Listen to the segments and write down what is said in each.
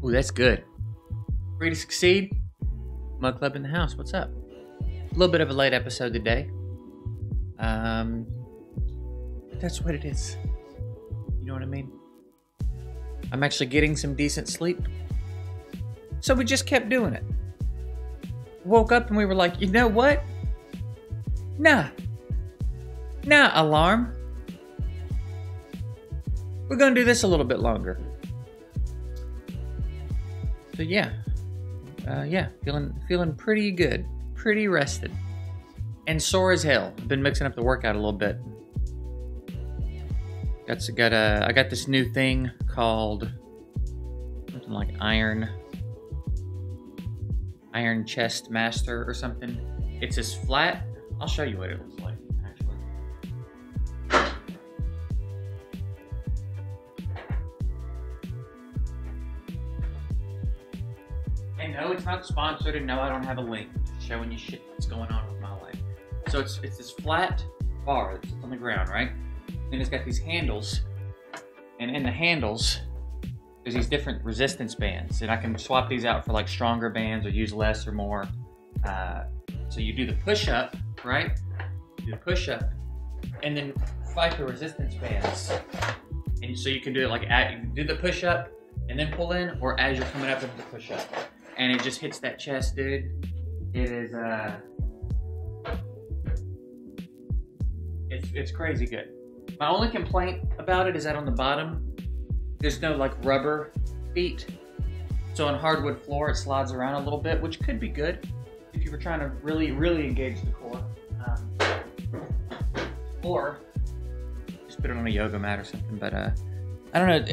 Ooh, that's good. Free to succeed. Mug Club in the house. What's up? A little bit of a late episode today. But that's what it is. You know what I mean? I'm actually getting some decent sleep. So we just kept doing it. Woke up and we were like, you know what? Nah, alarm. We're gonna do this a little bit longer. So yeah, feeling pretty good, pretty rested, and sore as hell. I've been mixing up the workout a little bit. I got this new thing called something like Iron Chest Master or something. It's as flat. I'll show you what it looks like, actually. And no, it's not sponsored, and no, I don't have a link showing you shit that's going on with my life. So it's this flat bar that sits on the ground, right? Then it's got these handles, and in the handles, there's these different resistance bands, and I can swap these out for like stronger bands or use less or more. So you do the push-up, right? You do the push-up, and then fight the resistance bands. And so you can do it like, you do the push-up, and then pull in, or as you're coming up into the push-up. And it just hits that chest, dude. It is, it's crazy good. My only complaint about it is that on the bottom, there's no like rubber feet. So on hardwood floor, it slides around a little bit, which could be good if you were trying to really, really engage the core. Or just put it on a yoga mat or something. But I don't know,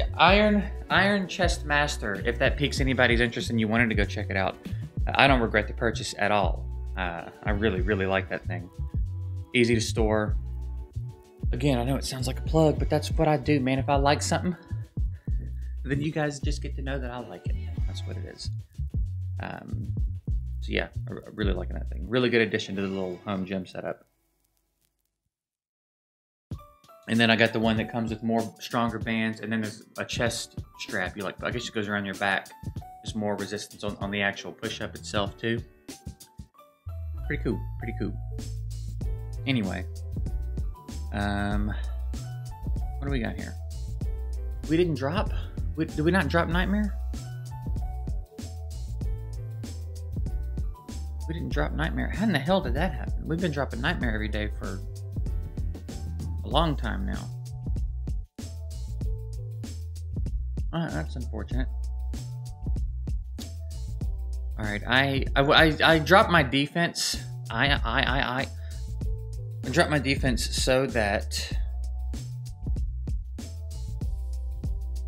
Iron Chest Master, if that piques anybody's interest and you wanted to go check it out, I don't regret the purchase at all. I really, really like that thing. Easy to store. Again, I know it sounds like a plug, but that's what I do, man. If I like something, then you guys just get to know that I like it. That's what it is. So yeah, I'm really liking that thing. Really good addition to the little home gym setup. And then I got the one that comes with more stronger bands, and then there's a chest strap. I guess it goes around your back. There's more resistance on the actual push-up itself too. Pretty cool, pretty cool. Anyway, what do we got here? We didn't drop? Did we not drop Nightmare? We didn't drop Nightmare. How in the hell did that happen? We've been dropping Nightmare every day for a long time now. That's unfortunate. All right, I dropped my defense. I dropped my defense so that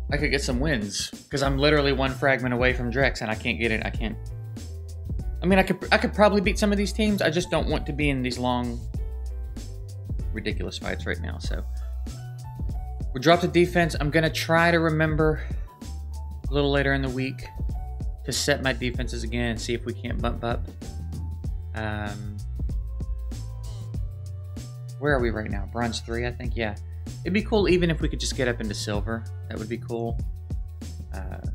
I could get some wins, because I'm literally one fragment away from Drex, and I can't get it. I mean, I could probably beat some of these teams. I just don't want to be in these long, ridiculous fights right now. So we dropped the defense. I'm gonna try to remember a little later in the week to set my defenses again and see if we can't bump up. Where are we right now? Bronze 3, I think. Yeah, it'd be cool even if we could just get up into silver. That would be cool.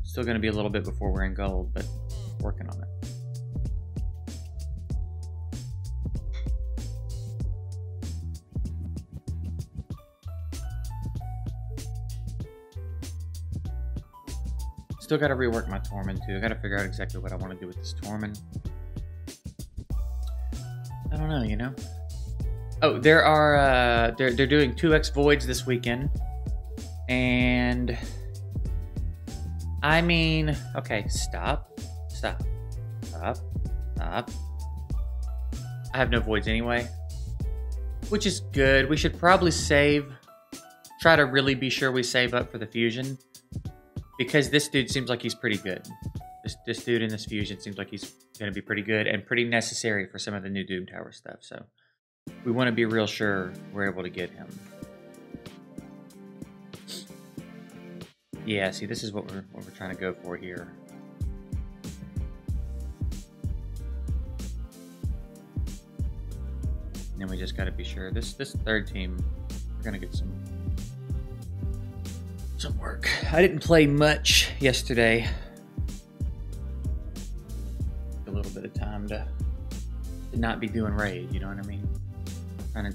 Still gonna be a little bit before we're in gold, but working on it. Still got to rework my Torment too. I got to figure out exactly what I want to do with this Torment. I don't know, you know. Oh, there are they're doing 2x voids this weekend, and I mean, okay, stop. I have no voids anyway, which is good. We should probably save. Try to really be sure we save up for the fusion. Because this dude seems like he's pretty good. This dude in this fusion seems like he's going to be pretty good and pretty necessary for some of the new Doom Tower stuff. So we want to be real sure we're able to get him. Yeah, see, this is what we're trying to go for here. And then we just got to be sure. This third team, we're going to get some work. I didn't play much yesterday little bit of time to not be doing raid, you know what I mean?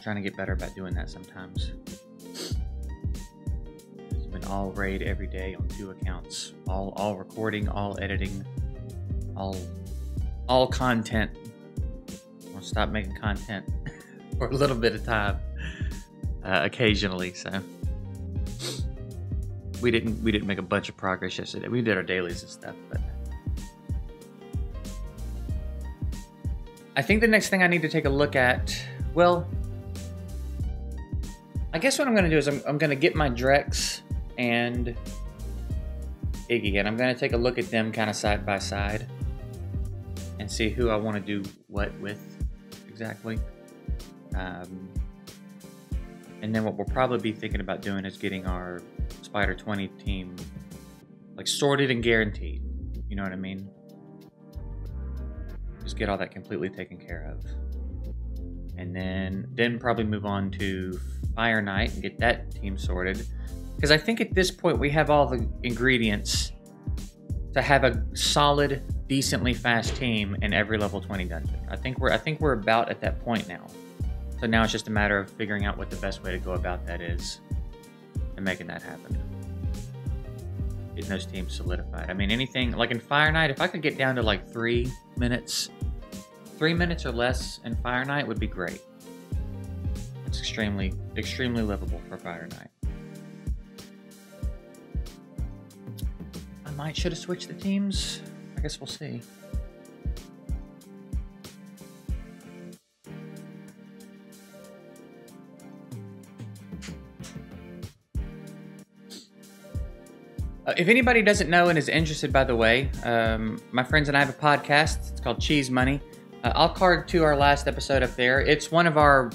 Trying to get better about doing that sometimes. It's been all raid every day on 2 accounts. All recording, all editing, all content. I'll stop making content for a little bit of time occasionally, so we didn't make a bunch of progress yesterday. We did our dailies and stuff, but I think the next thing I need to take a look at, well, I guess what I'm going to do is I'm going to get my Drex and Iggy, and I'm going to take a look at them kind of side by side and see who I want to do what with exactly. And then what we'll probably be thinking about doing is getting our Spider 20 team like sorted and guaranteed. You know what I mean? Just get all that completely taken care of. And then probably move on to Fire Knight and get that team sorted. Because I think at this point we have all the ingredients to have a solid, decently fast team in every level 20 dungeon. I think we're about at that point now. So now it's just a matter of figuring out what the best way to go about that is and making that happen. Getting those teams solidified. I mean, anything like in Fire Knight, if I could get down to like 3 minutes or less in Fire Knight would be great. It's extremely livable for Fire Knight. I should have switched the teams. I guess we'll see. If anybody doesn't know and is interested, by the way, my friends and I have a podcast. It's called Cheese Money. I'll card to our last episode up there. It's one of our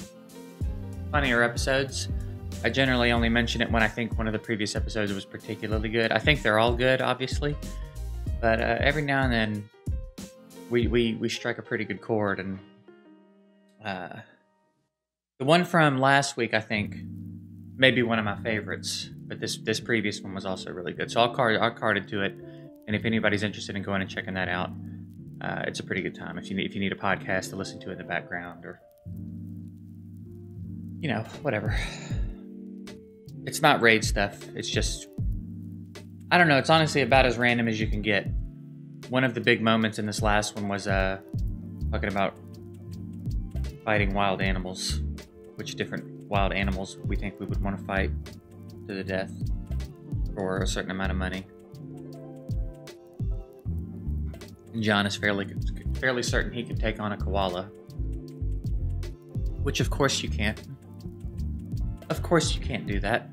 funnier episodes. I generally only mention it when I think one of the previous episodes was particularly good. I think they're all good, obviously. But every now and then, we strike a pretty good chord. And the one from last week, I think, may be one of my favorites. But this previous one was also really good. So I'll card it to it. And if anybody's interested in going and checking that out, it's a pretty good time. If you need a podcast to listen to in the background or, you know, whatever. It's not raid stuff. It's just, I don't know. It's honestly about as random as you can get. One of the big moments in this last one was talking about fighting wild animals. Which different wild animals we think we would want to fight to the death for a certain amount of money. And John is fairly certain he can take on a koala. Which of course you can't. Of course you can't do that.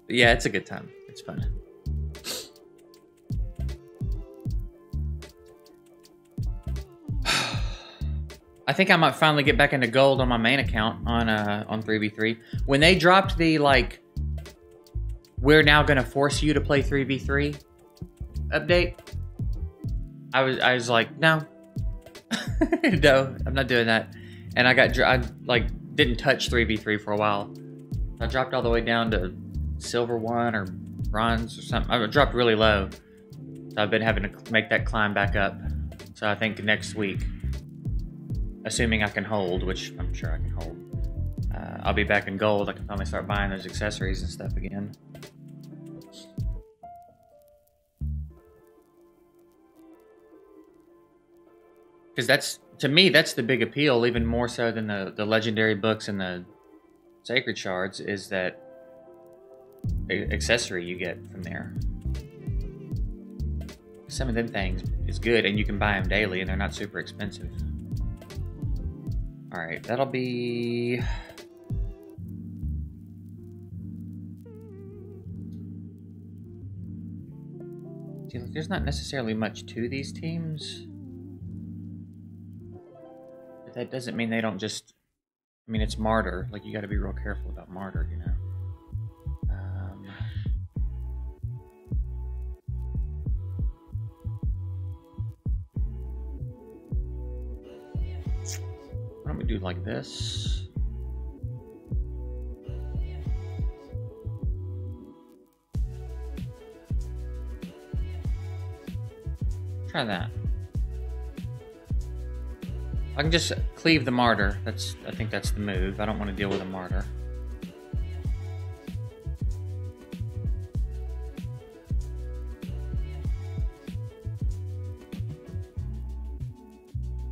But yeah, it's a good time. It's fun. I think I might finally get back into gold on my main account on 3v3. When they dropped the like, we're now gonna force you to play 3v3 update, I was like, no, no, I'm not doing that. And I like didn't touch 3v3 for a while. I dropped all the way down to silver 1 or bronze or something. I dropped really low. So I've been having to make that climb back up. So I think next week, assuming I can hold, which I'm sure I can hold, I'll be back in gold. I can finally start buying those accessories and stuff again. Because that's, to me, that's the big appeal, even more so than the legendary books and the sacred shards, is that accessory you get from there. Some of them things is good, and you can buy them daily, and they're not super expensive. Alright, that'll be... See, look, there's not necessarily much to these teams. But that doesn't mean they don't just... I mean, it's Martyr. Like, you gotta be real careful about Martyr, you know? Why don't we do like this? try that. I can just cleave the martyr. I think that's the move. I don't want to deal with a martyr.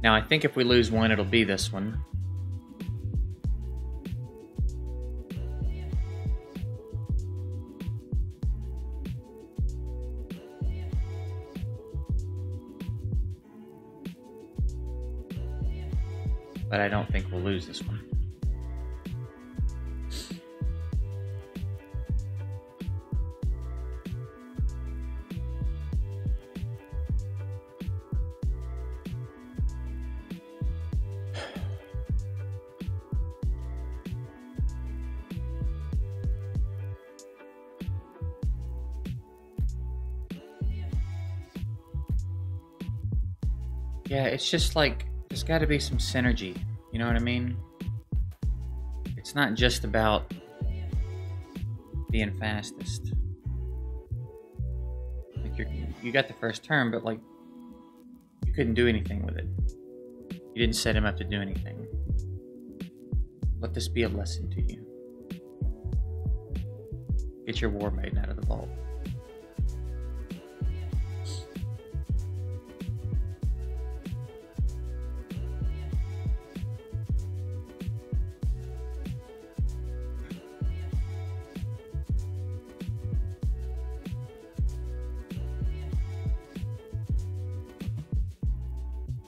Now I think if we lose one, it'll be this one. But I don't think we'll lose this one. Yeah, it's just like, there's got to be some synergy, you know what I mean? It's not just about being fastest. Like you got the first turn, but like you couldn't do anything with it. You didn't set him up to do anything. Let this be a lesson to you. Get your war maiden out of the vault.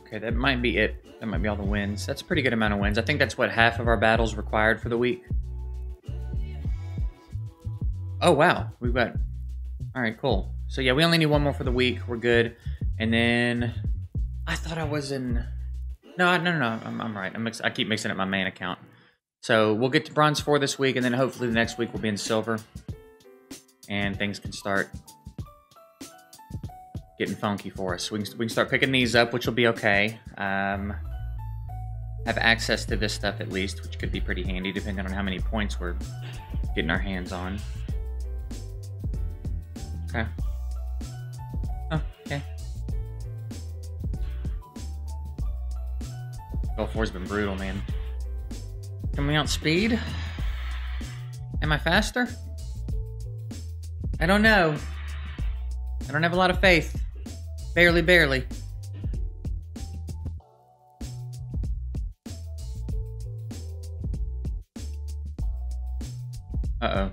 Okay, that might be it. That might be all the wins. That's a pretty good amount of wins. I think that's what half of our battles required for the week. Oh, wow. We've got... Alright, cool. So yeah, we only need one more for the week. We're good. And then... I thought I was in... No. I'm right. I keep mixing up my main account. So we'll get to Bronze 4 this week, and then hopefully the next week we'll be in Silver. And things can start getting funky for us. We can start picking these up, which will be okay. Have access to this stuff at least, which could be pretty handy depending on how many points we're getting our hands on. Okay. Oh, okay. Gulf 4's been brutal, man. Can we outspeed? Am I faster? I don't know. I don't have a lot of faith. Barely. Uh-oh.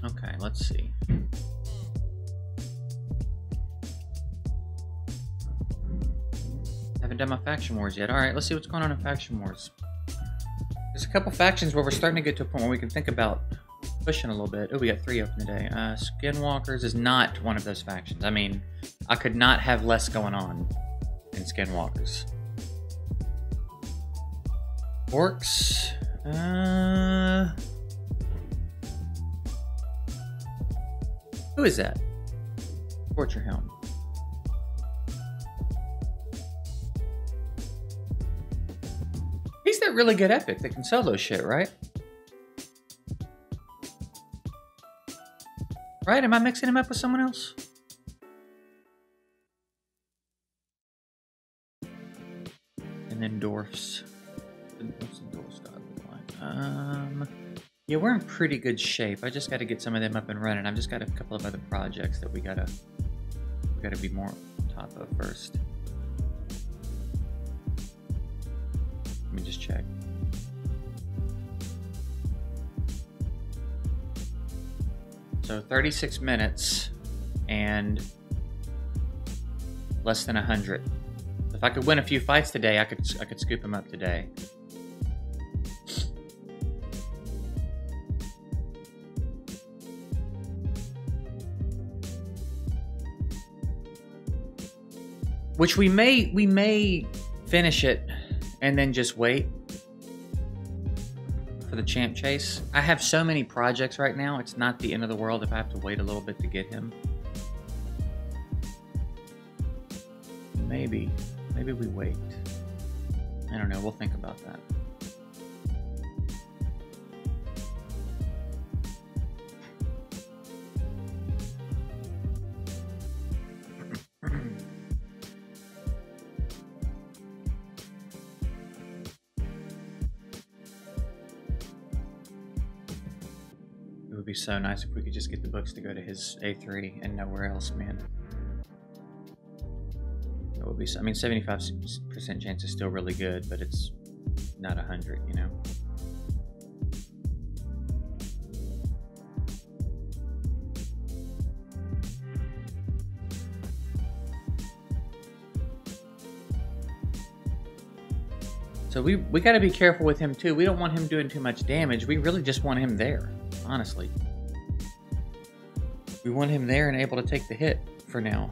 Okay, let's see. Haven't done my faction wars yet. Alright, let's see what's going on in faction wars. There's a couple factions where we're starting to get to a point where we can think about pushing a little bit. Oh, we got 3 open today. Skinwalkers is not one of those factions. I mean, I could not have less going on in Skinwalkers. Orcs. Who is that? Torture Helm. He's that really good epic that can solo shit, right? Right? Am I mixing him up with someone else? And then dwarfs. What's the dwarfs got look like? Yeah, we're in pretty good shape. I just got to get some of them up and running. I've just got a couple of other projects that we gotta be more on top of first. Let me just check. So 36 minutes and less than 100. If I could win a few fights today, I could scoop them up today. Which we may finish it and then just wait for the champ chase. I have so many projects right now, it's not the end of the world if I have to wait a little bit to get him. Maybe we wait. I don't know, we'll think about that. It would be so nice if we could just get the books to go to his A3 and nowhere else, man. It would be, I mean, 75% chance is still really good, but it's not 100, you know? So we got to be careful with him too. We don't want him doing too much damage. We really just want him there, honestly. We want him there and able to take the hit for now.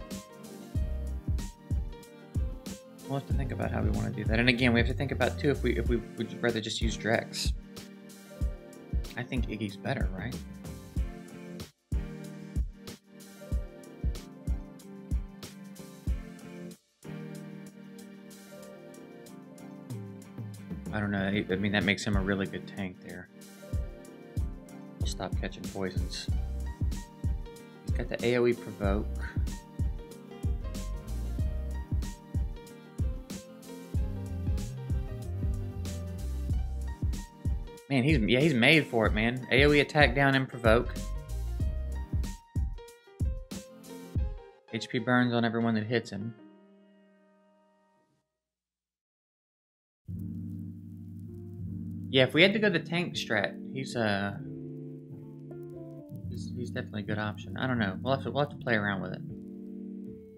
We'll have to think about how we want to do that. And again, we have to think about too if we would rather just use Drex. I think Iggy's better, right? I don't know. I mean, that makes him a really good tank there. He'll stop catching poisons. He's got the AoE provoke. Man, he's made for it, man. AoE attack down and provoke. HP burns on everyone that hits him. Yeah, if we had to go the tank strat, he's definitely a good option. I don't know. We'll have to play around with it.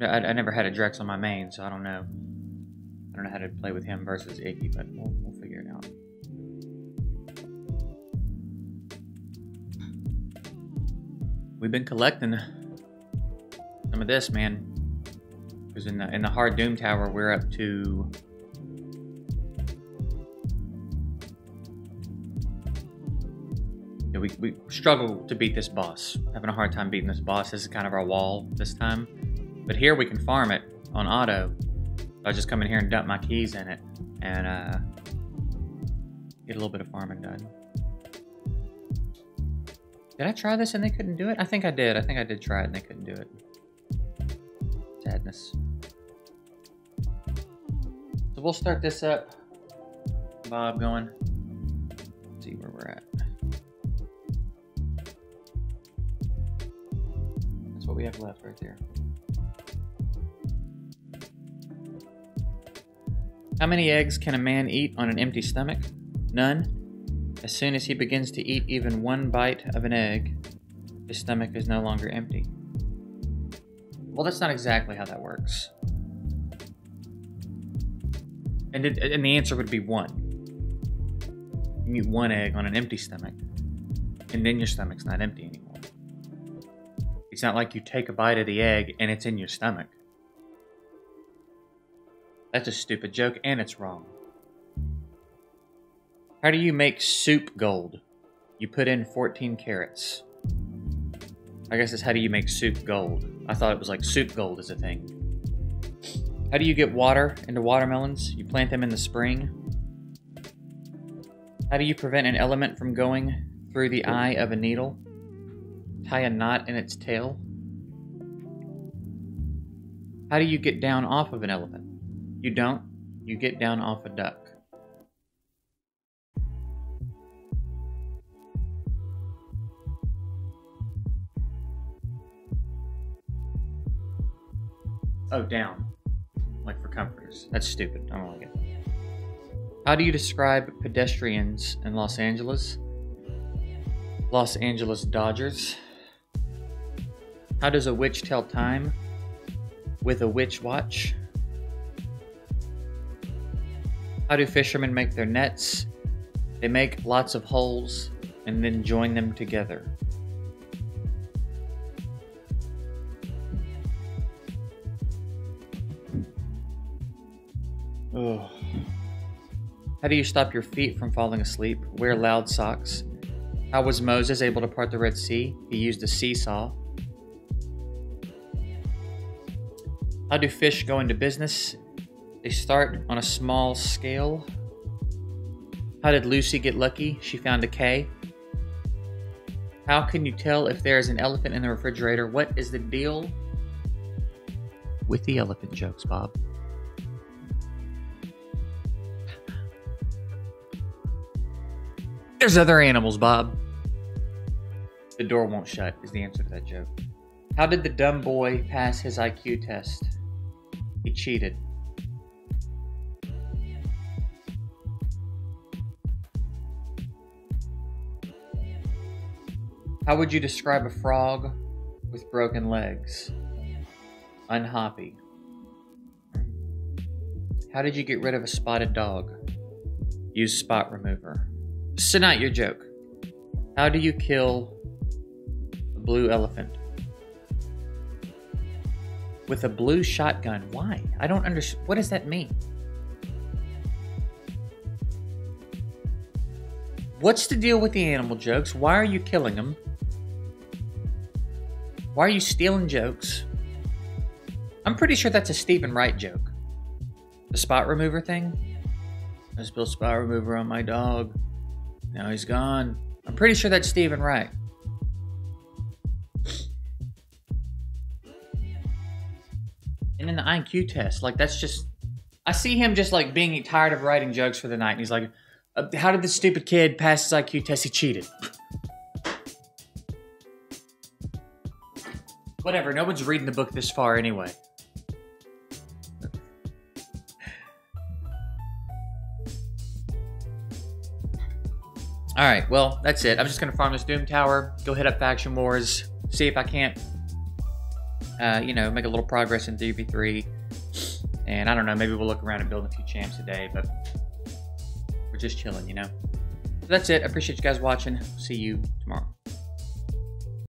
I never had a Drex on my main, so I don't know. I don't know how to play with him versus Iggy, but we'll figure it out. We've been collecting some of this, man. Because in the hard Doom Tower, we're up to. We struggle to beat this boss. Having a hard time beating this boss. This is kind of our wall this time. But here we can farm it on auto. I'll just come in here and dump my keys in it and get a little bit of farming done. Did I try this and they couldn't do it? I think I did. I think I did try it and they couldn't do it. Sadness. So we'll start this up. Bob going. Let's see where we're at. That's what we have left right there. How many eggs can a man eat on an empty stomach? None. As soon as he begins to eat even one bite of an egg, his stomach is no longer empty. Well, that's not exactly how that works. And the answer would be one. You eat one egg on an empty stomach, and then your stomach's not empty anymore. It's not like you take a bite of the egg and it's in your stomach. That's a stupid joke, and it's wrong. How do you make soup gold? You put in 14 carrots. I guess it's how do you make soup gold? I thought it was like soup gold is a thing. How do you get water into watermelons? You plant them in the spring. How do you prevent an element from going through the eye of a needle? Tie a knot in its tail. How do you get down off of an elephant? You don't. You get down off a duck. Oh, down. Like for comforters. That's stupid. I don't like it. How do you describe pedestrians in Los Angeles? Los Angeles Dodgers. How does a witch tell time? With a witch watch. How do fishermen make their nets? They make lots of holes and then join them together. Oh. How do you stop your feet from falling asleep? Wear loud socks. How was Moses able to part the Red Sea? He used a seesaw. How do fish go into business? They start on a small scale. How did Lucy get lucky? She found a K. How can you tell if there is an elephant in the refrigerator? What is the deal with the elephant jokes, Bob? There's other animals, Bob. The door won't shut is the answer to that joke. How did the dumb boy pass his IQ test? He cheated. How would you describe a frog with broken legs? Unhappy. How did you get rid of a spotted dog? Use spot remover. So not your joke. How do you kill a blue elephant? With a blue shotgun. Why? I don't understand. What does that mean? What's the deal with the animal jokes? Why are you killing them? Why are you stealing jokes? I'm pretty sure that's a Stephen Wright joke. The spot remover thing? I spilled spot remover on my dog. Now he's gone. I'm pretty sure that's Stephen Wright. And then the IQ test, like that's just... I see him just like being tired of writing jokes for the night. And he's like, how did this stupid kid pass his IQ test? He cheated. Whatever, no one's reading the book this far anyway. Alright, well, that's it. I'm just going to farm this Doom Tower, go hit up Faction Wars, see if I can't, make a little progress in 3v3. And I don't know, maybe we'll look around and build a few champs a day, but we're just chilling, So that's it. I appreciate you guys watching. See you tomorrow.